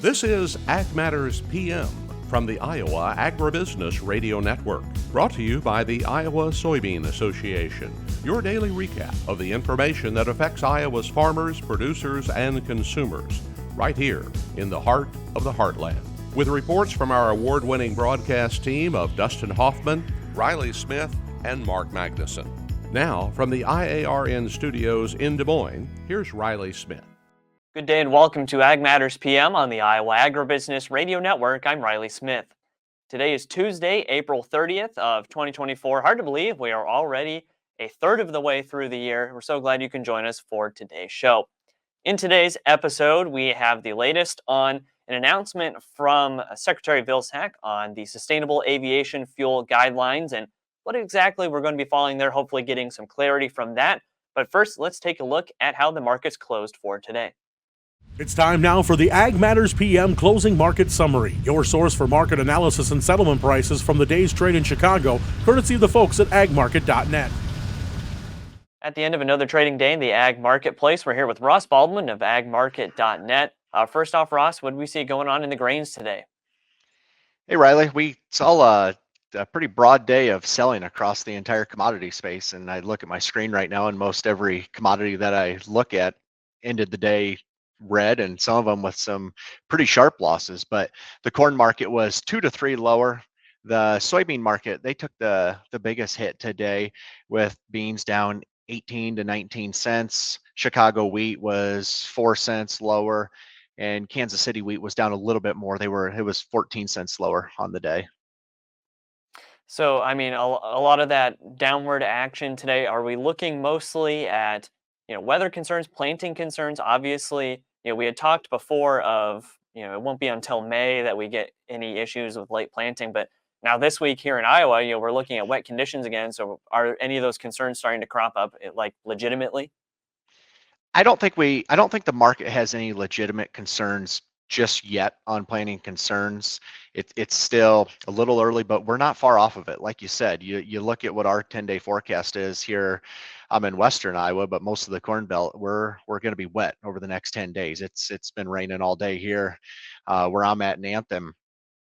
This is Ag Matters PM from the Iowa Agribusiness Radio Network, brought to you by the Iowa Soybean Association. Your daily recap of the information that affects Iowa's farmers, producers, and consumers, right here in the heart of the heartland. With reports from our award-winning broadcast team of Dustin Hoffman, Riley Smith, and Mark Magnuson. Now, from the IARN studios in Des Moines, here's Riley Smith. Good day and welcome to Ag Matters PM on the Iowa Agribusiness Radio Network. I'm Riley Smith. Today is Tuesday, April 30th of 2024. Hard to believe we are already a third of the way through the year. We're so glad you can join us for today's show. In today's episode, we have the latest on an announcement from Secretary Vilsack on the Sustainable Aviation Fuel Guidelines and what exactly we're going to be following there, hopefully getting some clarity from that. But first, let's take a look at how the markets closed for today. It's time now for the Ag Matters PM Closing Market Summary, your source for market analysis and settlement prices from the day's trade in Chicago, courtesy of the folks at agmarket.net. At the end of another trading day in the ag marketplace, we're here with Ross Baldwin of agmarket.net. First off, Ross, what do we see going on in the grains today? Hey, Riley. We saw a pretty broad day of selling across the entire commodity space, and I look at my screen right now, and most every commodity that I look at ended the day red, and some of them with some pretty sharp losses. But the corn market was 2 to 3 lower. The soybean market, they took the biggest hit today, with beans down 18 to 19 cents. Chicago wheat was 4 cents lower, and Kansas City wheat was down a little bit more. It was 14 cents lower on the day. So, I mean, a lot of that downward action today, are we looking mostly at, weather concerns, planting concerns? Obviously, we had talked before of, it won't be until May that we get any issues with late planting. But now this week here in Iowa, we're looking at wet conditions again. So are any of those concerns starting to crop up, like, legitimately? I don't think the market has any legitimate concerns just yet on planting concerns. It's still a little early, but we're not far off of it. Like you said, you look at what our 10-day forecast is here. I'm in western Iowa, but most of the Corn Belt, we're going to be wet over the next 10 days. It's been raining all day here where I'm at in Anthem.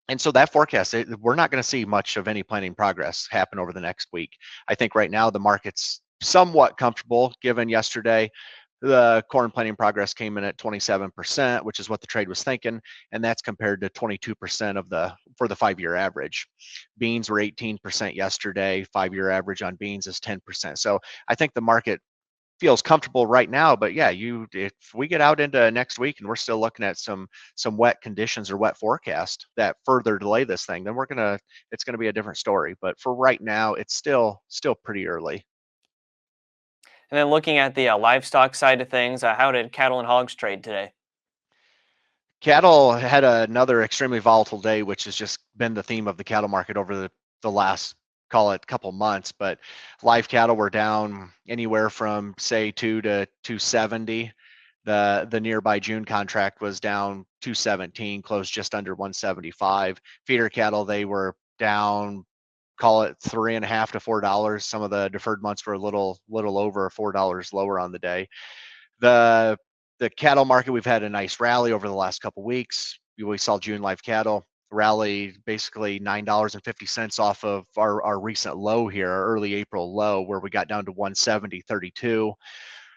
And so that forecast, we're not going to see much of any planting progress happen over the next week. I think right now the market's somewhat comfortable, given yesterday the corn planting progress came in at 27%, which is what the trade was thinking, and that's compared to 22% for the 5-year average. Beans were 18% yesterday. 5-year average on beans is 10%. So I think the market feels comfortable right now. But yeah, if we get out into next week and we're still looking at some wet conditions or wet forecast that further delay this thing, then it's gonna be a different story. But for right now, it's still pretty early. And then looking at the livestock side of things, how did cattle and hogs trade today? Cattle had another extremely volatile day, which has just been the theme of the cattle market over the last, call it, couple months. But live cattle were down anywhere from, say, 2 to 270. The nearby June contract was down 217, closed just under 175. Feeder cattle, they were down, call it $3.50 to $4. Some of the deferred months were a little over $4 lower on the day. The cattle market, we've had a nice rally over the last couple weeks. We saw June live cattle rally basically $9.50 off of our recent low here, our early April low, where we got down to 170.32.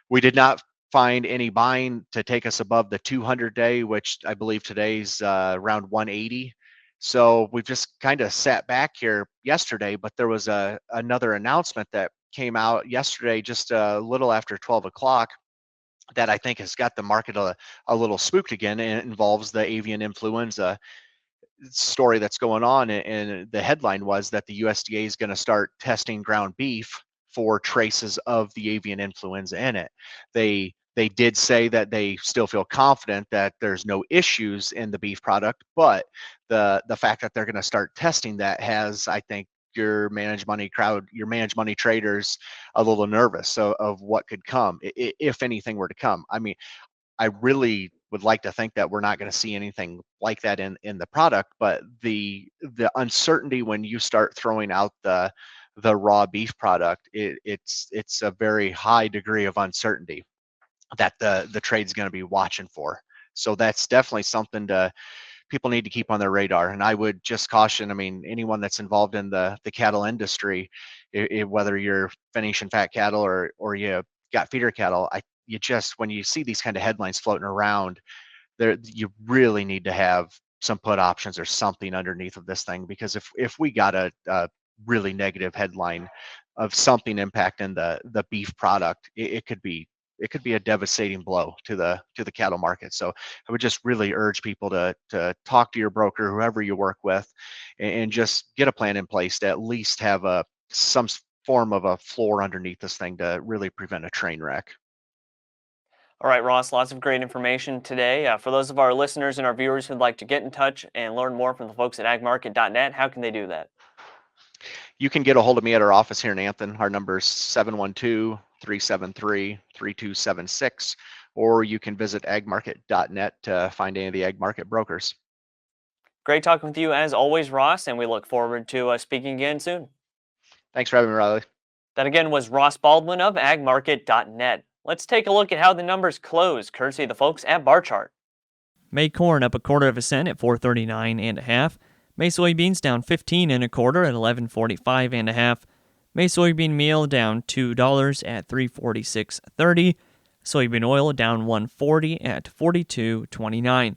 We did not find any buying to take us above the 200-day, which I believe today's around 180. So we've just kind of sat back here yesterday, but there was another announcement that came out yesterday, just a little after 12 o'clock, that I think has got the market a little spooked again, and it involves the avian influenza story that's going on. And the headline was that the USDA is going to start testing ground beef for traces of the avian influenza in it. They did say that they still feel confident that there's no issues in the beef product, but the fact that they're going to start testing that has, I think, your managed money traders a little nervous of what could come, if anything were to come. I mean, I really would like to think that we're not going to see anything like that in the product, but the uncertainty when you start throwing out the raw beef product, it's a very high degree of uncertainty that the trade's going to be watching for. So that's definitely something people need to keep on their radar. And I would just caution, I mean, anyone that's involved in the cattle industry, whether you're finishing fat cattle or you got feeder cattle, you just, when you see these kind of headlines floating around, there, you really need to have some put options or something underneath of this thing, because if we got a really negative headline of something impacting the beef product, it could be a devastating blow to the cattle market. So I would just really urge people to talk to your broker, whoever you work with, and just get a plan in place to at least have some form of a floor underneath this thing to really prevent a train wreck. All right, Ross, lots of great information today. For those of our listeners and our viewers who'd like to get in touch and learn more from the folks at agmarket.net, how can they do that? You can get a hold of me at our office here in Anthon. Our number is 712-373-3276, or you can visit agmarket.net to find any of the ag market brokers. Great talking with you as always, Ross, and we look forward to speaking again soon. Thanks for having me, Riley. That again was Ross Baldwin of agmarket.net. Let's take a look at how the numbers close, courtesy of the folks at Bar Chart. May corn up 1/4 cent at 4.39 1/2. May soybeans down 15 1/4 at 11.45 1/2. May soybean meal down $2 at 3.4630. Soybean oil down 1.40 at 42.29.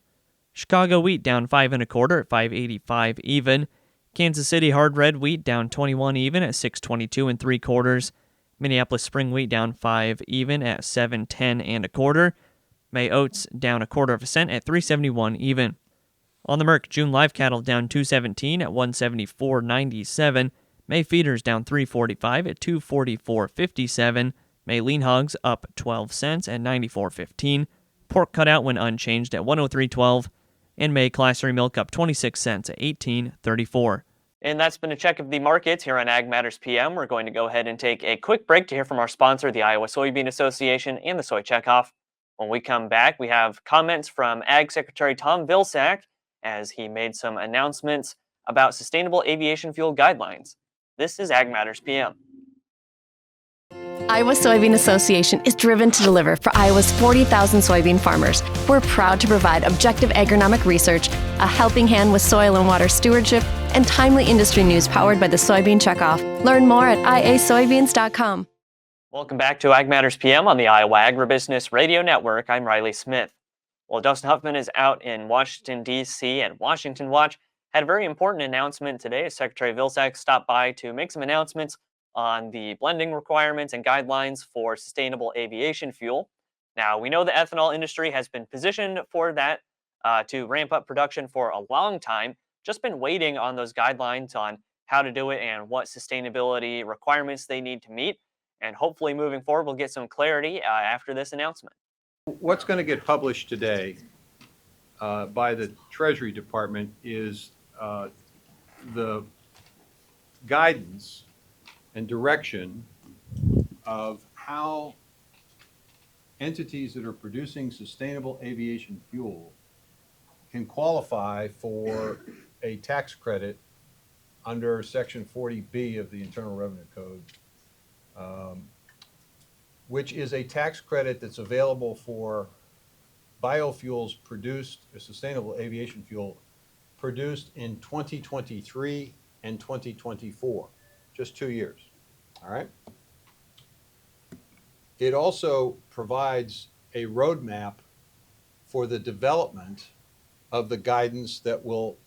Chicago wheat down 5 1/4 at 5.85 even. Kansas City hard red wheat down 21 even at 6.22 3/4. Minneapolis spring wheat down 5 even at 7.10 1/4. May oats down 1/4 cent at 3.71 even. On the Merc, June live cattle down 2.17 at 174.97. May feeders down 3.45 at 244.57. May lean hogs up 12 cents at 94.15. Pork cutout went unchanged at 103.12. And May class 3 milk up 26 cents at 18.34. And that's been a check of the markets here on Ag Matters PM. We're going to go ahead and take a quick break to hear from our sponsor, the Iowa Soybean Association and the Soy Checkoff. When we come back, we have comments from Ag Secretary Tom Vilsack as he made some announcements about sustainable aviation fuel guidelines. This is Ag Matters PM. Iowa Soybean Association is driven to deliver for Iowa's 40,000 soybean farmers. We're proud to provide objective agronomic research, a helping hand with soil and water stewardship, and timely industry news powered by the Soybean Checkoff. Learn more at iasoybeans.com. Welcome back to Ag Matters PM on the Iowa Agribusiness Radio Network. I'm Riley Smith. Well, Dustin Huffman is out in Washington, D.C., and Washington Watch had a very important announcement today as Secretary Vilsack stopped by to make some announcements on the blending requirements and guidelines for sustainable aviation fuel. Now, we know the ethanol industry has been positioned for that to ramp up production for a long time, just been waiting on those guidelines on how to do it and what sustainability requirements they need to meet. And hopefully moving forward, we'll get some clarity after this announcement. What's going to get published today by the Treasury Department is the guidance and direction of how entities that are producing sustainable aviation fuel can qualify for a tax credit under Section 40B of the Internal Revenue Code, which is a tax credit that's available for biofuels produced, or sustainable aviation fuel produced in 2023 and 2024, just 2 years, all right? It also provides a roadmap for the development of the guidance that will,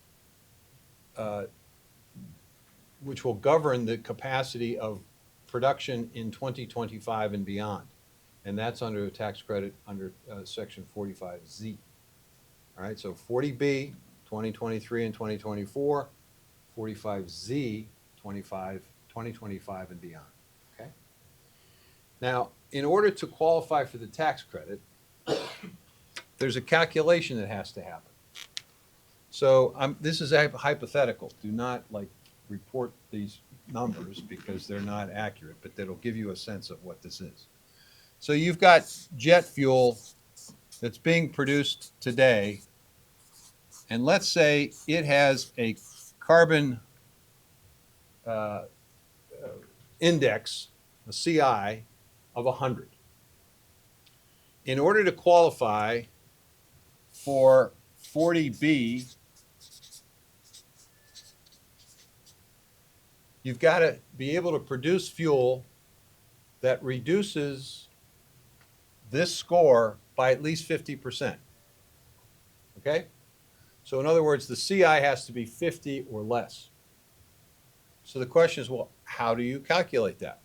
which will govern the capacity of production in 2025 and beyond. And that's under a tax credit under Section 45Z. All right, so 40B, 2023 and 2024, 45Z, 2025 and beyond, okay? Now, in order to qualify for the tax credit, there's a calculation that has to happen. So this is a hypothetical. Do not report these numbers because they're not accurate, but that'll give you a sense of what this is. So you've got jet fuel that's being produced today, and let's say it has a carbon index, a CI, of 100. In order to qualify for 40B, you've got to be able to produce fuel that reduces this score by at least 50%. Okay? So in other words, the CI has to be 50 or less. So the question is, well, how do you calculate that?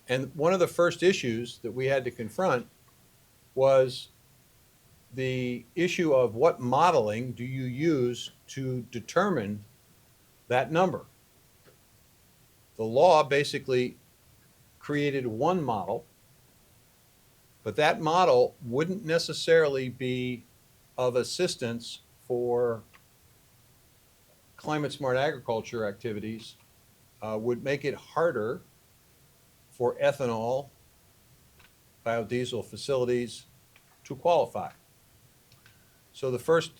And one of the first issues that we had to confront was the issue of what modeling do you use to determine that number. The law basically created one model, but that model wouldn't necessarily be of assistance for climate smart agriculture activities, would make it harder for ethanol, biodiesel facilities to qualify. So the first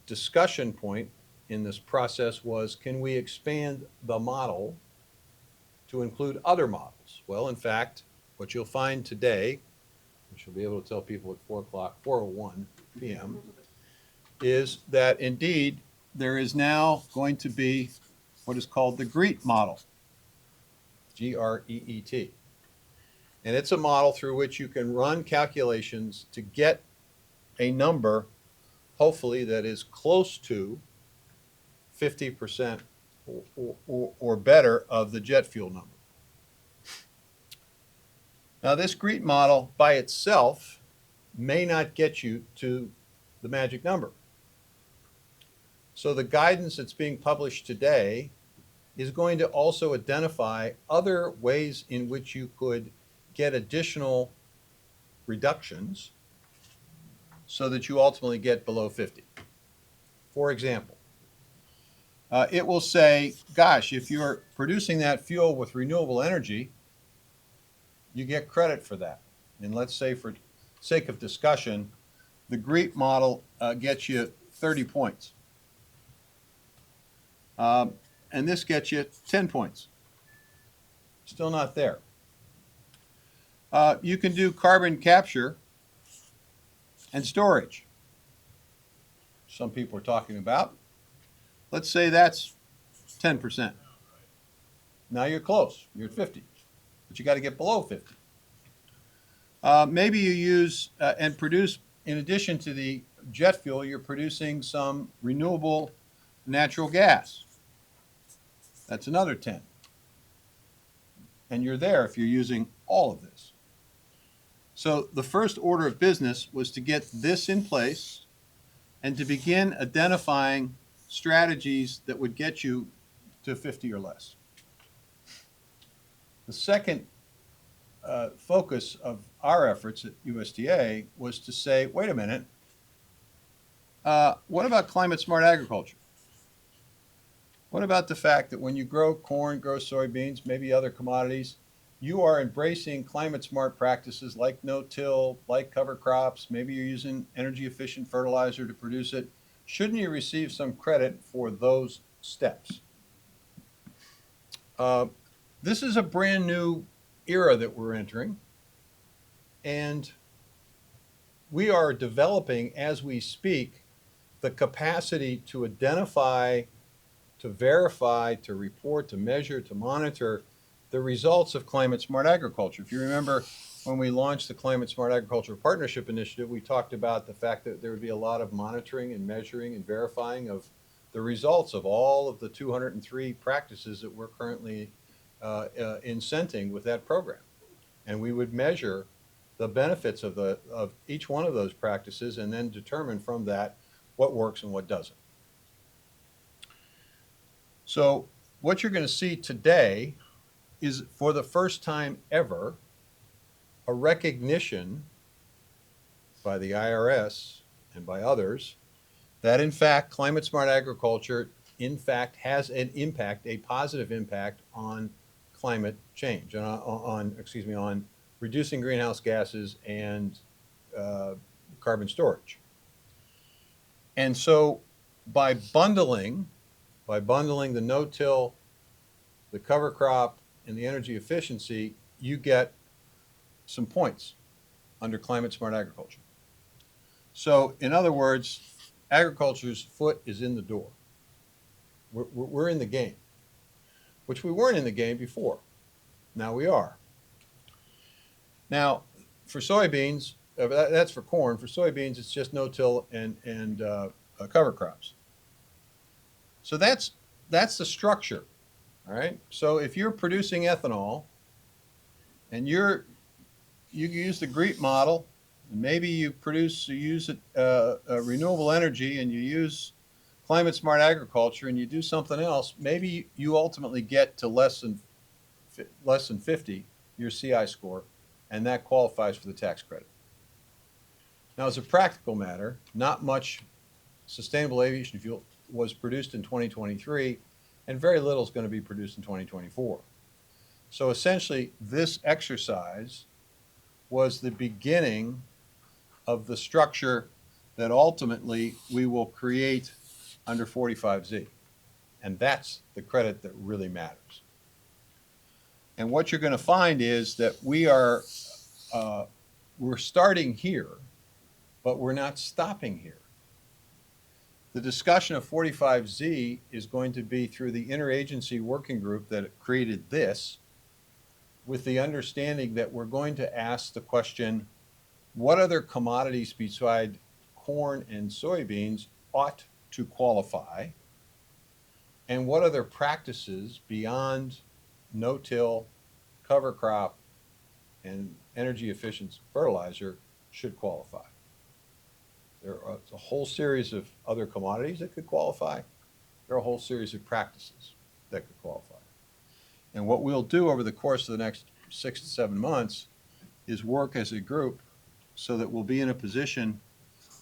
discussion point in this process was, can we expand the model to include other models? Well, in fact, what you'll find today, which you'll be able to tell people at 4:01 p.m., is that indeed there is now going to be what is called the GREET model, G-R-E-E-T. And it's a model through which you can run calculations to get a number, hopefully, that is close to 50% or better of the jet fuel number. Now, this GREET model by itself may not get you to the magic number. So the guidance that's being published today is going to also identify other ways in which you could get additional reductions so that you ultimately get below 50. For example, it will say, gosh, if you're producing that fuel with renewable energy, you get credit for that. And let's say, for sake of discussion, the GREET model gets you 30 points. And this gets you 10 points. Still not there. You can do carbon capture and storage. Some people are talking about. Let's say that's 10%. Now you're close. You're at 50. But you got to get below 50. Maybe you use and produce, in addition to the jet fuel, you're producing some renewable natural gas. That's another 10. And you're there if you're using all of this. So the first order of business was to get this in place and to begin identifying strategies that would get you to 50 or less. The second focus of our efforts at USDA was to say, wait a minute, what about climate smart agriculture? What about the fact that when you grow corn, grow soybeans, maybe other commodities, you are embracing climate smart practices like no-till, like cover crops, maybe you're using energy efficient fertilizer to produce it. Shouldn't you receive some credit for those steps? This is a brand new era that we're entering, and we are developing, as we speak, the capacity to identify, to verify, to report, to measure, to monitor the results of climate smart agriculture. If you remember, when we launched the Climate Smart Agriculture Partnership Initiative, we talked about the fact that there would be a lot of monitoring and measuring and verifying of the results of all of the 203 practices that we're currently incenting with that program. And we would measure the benefits of each one of those practices and then determine from that what works and what doesn't. So what you're going to see today is, for the first time ever, a recognition by the IRS and by others that in fact climate smart agriculture in fact has an impact, a positive impact on climate change, on reducing greenhouse gases and carbon storage. And so by bundling the no-till, the cover crop, and the energy efficiency, you get some points under climate smart agriculture. So, in other words, agriculture's foot is in the door. We're in the game, which we weren't in the game before. Now we are. Now, for soybeans, that's for corn. For soybeans, it's just no-till and cover crops. So that's the structure, all right? So if you're producing ethanol and you use the GREET model, and maybe you use renewable energy and you use climate smart agriculture and you do something else, maybe you ultimately get to less than 50, your CI score, and that qualifies for the tax credit. Now, as a practical matter, not much sustainable aviation fuel was produced in 2023, and very little is going to be produced in 2024. So essentially, this exercise was the beginning of the structure that ultimately we will create under 45Z. And that's the credit that really matters. And what you're going to find is that we're starting here, but we're not stopping here. The discussion of 45Z is going to be through the interagency working group that created this, with the understanding that we're going to ask the question, what other commodities beside corn and soybeans ought to qualify, and what other practices beyond no-till, cover crop, and energy efficient fertilizer should qualify. There are a whole series of other commodities that could qualify. There are a whole series of practices that could qualify. And what we'll do over the course of the next 6 to 7 months is work as a group so that we'll be in a position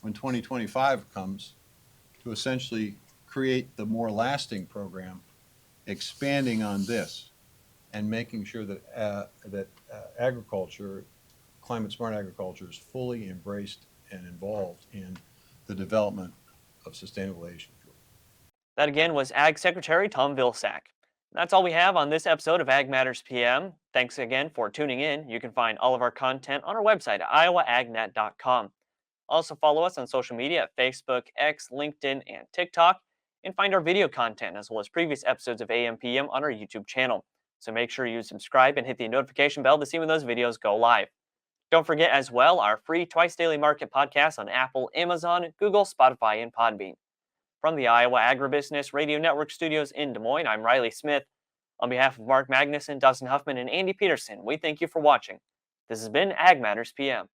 when 2025 comes to essentially create the more lasting program, expanding on this and making sure that agriculture, climate smart agriculture, is fully embraced and involved in the development of sustainable aviation fuel. That again was Ag Secretary Tom Vilsack. That's all we have on this episode of Ag Matters PM. Thanks again for tuning in. You can find all of our content on our website at iowaagnet.com. Also follow us on social media at Facebook, X, LinkedIn, and TikTok, and find our video content as well as previous episodes of AM PM on our YouTube channel. So make sure you subscribe and hit the notification bell to see when those videos go live. Don't forget as well our free Twice Daily Market podcast on Apple, Amazon, Google, Spotify, and Podbean. From the Iowa Agribusiness Radio Network studios in Des Moines, I'm Riley Smith. On behalf of Mark Magnuson, Dustin Huffman, and Andy Peterson, we thank you for watching. This has been Ag Matters PM.